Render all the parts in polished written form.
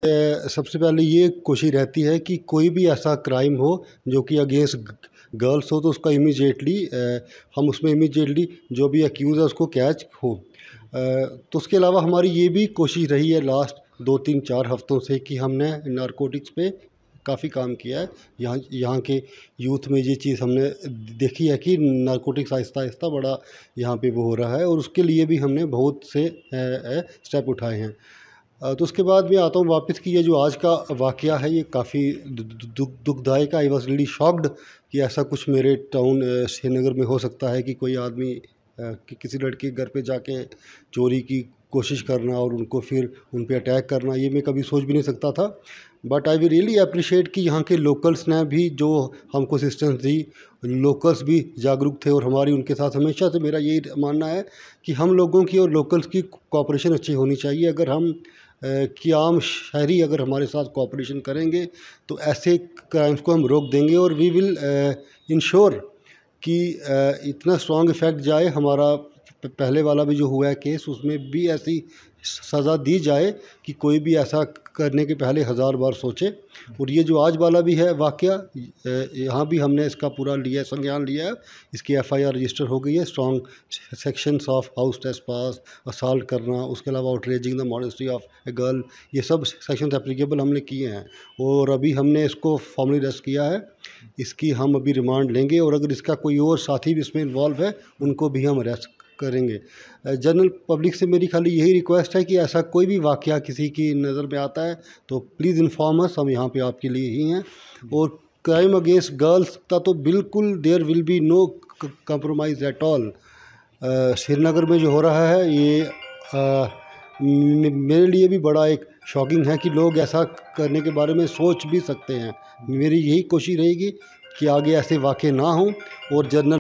सबसे पहले ये कोशिश रहती है कि कोई भी ऐसा क्राइम हो जो कि अगेंस्ट गर्ल्स हो तो उसका इमीडिएटली हम उसमें इमीडिएटली जो भी एक्यूज़ है उसको कैच हो। तो उसके अलावा हमारी ये भी कोशिश रही है लास्ट 2-3-4 हफ्तों से कि हमने नारकोटिक्स पे काफ़ी काम किया है। यहाँ के यूथ में ये चीज़ हमने देखी है कि नारकोटिक्स आहिस्ता आहिस्ता बड़ा यहाँ पे वो हो रहा है और उसके लिए भी हमने बहुत से स्टेप उठाए हैं। तो उसके बाद मैं आता हूँ वापस कि ये जो आज का वाक़या है ये काफ़ी दुखदायक है। आई वॉज़ रियली शॉक्ड कि ऐसा कुछ मेरे टाउन श्रीनगर में हो सकता है कि कोई आदमी कि किसी लड़के के घर पे जाके चोरी की कोशिश करना और उनको फिर उन पे अटैक करना, ये मैं कभी सोच भी नहीं सकता था। But I will really appreciate कि यहाँ के लोकल्स ने भी जो हमको असिस्टेंस दी, लोकल्स भी जागरूक थे और हमारी उनके साथ हमेशा से मेरा यही मानना है कि हम लोगों की और लोकल्स की कोऑपरेशन अच्छी होनी चाहिए। अगर हम कि आम शहरी अगर हमारे साथ कोऑपरेशन करेंगे तो ऐसे क्राइम्स को हम रोक देंगे और वी विल इंश्योर कि इतना स्ट्रॉन्ग इफ़ेक्ट जाए। हमारा पहले वाला भी जो हुआ है केस, उसमें भी ऐसी सज़ा दी जाए कि कोई भी ऐसा करने के पहले 1000 बार सोचे। और ये जो आज वाला भी है वाक़या, यहाँ भी हमने इसका पूरा लिया संज्ञान लिया है। इसकी एफआईआर रजिस्टर हो गई है। Strong sections of house trespass, assault करना, उसके अलावा outraging the modesty of a girl, ये सब सेक्शंस एप्लीकेबल हमने किए हैं और अभी हमने इसको फॉर्मली अरेस्ट किया है। इसकी हम अभी रिमांड लेंगे और अगर इसका कोई और साथी भी इसमें इन्वॉल्व है उनको भी हम अरेस्ट करेंगे। जनरल पब्लिक से मेरी खाली यही रिक्वेस्ट है कि ऐसा कोई भी वाक़या किसी की नज़र में आता है तो प्लीज़ इन्फॉर्म अस, हम यहाँ पे आपके लिए ही हैं। और क्राइम अगेंस्ट गर्ल्स का तो बिल्कुल there will be no compromise at all. Srinagar में जो हो रहा है ये मेरे लिए भी बड़ा एक शॉकिंग है कि लोग ऐसा करने के बारे में सोच भी सकते हैं। मेरी यही कोशिश रहेगी कि आगे ऐसे वाक़े ना हों। और जनरल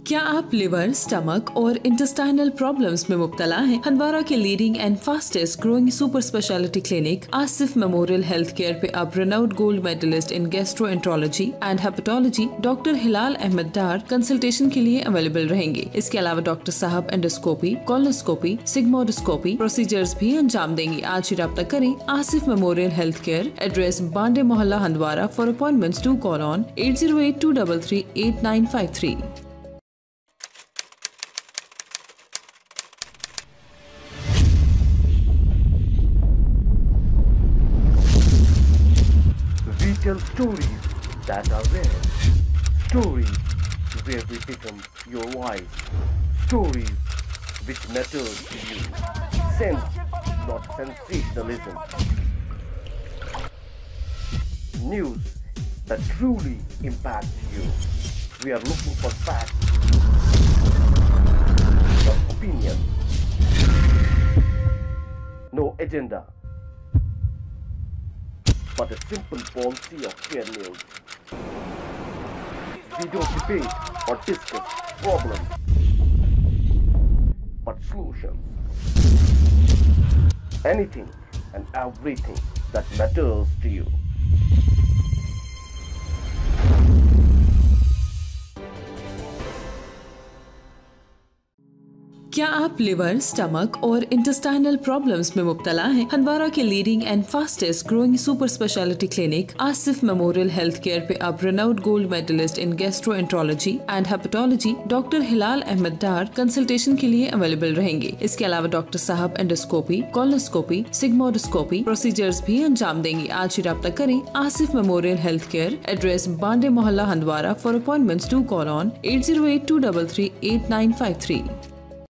क्या आप लिवर, स्टमक और इंटेस्टाइनल प्रॉब्लम्स में मुब्तला हैं? हंदवारा के leading and fastest growing super speciality clinic Asif memorial health care पे अब renowned gold medalist in gastroenterology and hepatology doctor Hilal Ahmad Dar consultation के लिए अवेलेबल रहेंगे। इसके अलावा डॉक्टर साहब एंडोस्कोपी, कोलोनोस्कोपी, सिग्मोडोस्कोपी प्रोसीजर्स भी अंजाम देंगे। आज ही रब्ता करें Asif memorial health care, address Bande Mohalla Handwara. For appointments to call on 8082338953। We tell stories that are rare, stories where we become your voice, stories which matter to you, sense, not sensationalism, news that truly impacts you. We are looking for facts, not opinion, no agenda, but a simple policy of fair news. We don't debate or discuss problems, but solutions. Anything and everything that matters to you. क्या आप liver, stomach और intestinal problems में मुब्तला हैं? हंदवारा के leading and fastest growing super speciality clinic Asif memorial health care पे अब renowned gold medalist in gastroenterology and hepatology doctor Hilal Ahmad Dar consultation के लिए अवेलेबल रहेंगे। इसके अलावा डॉक्टर साहब एंडोस्कोपी, कोलोनोस्कोपी, सिग्मोडोस्कोपी प्रोसीजर्स भी अंजाम देंगे। आज ही रब्ता करें Asif memorial health care, address Bande Mohalla Handwara. For appointments to call on 8082338953।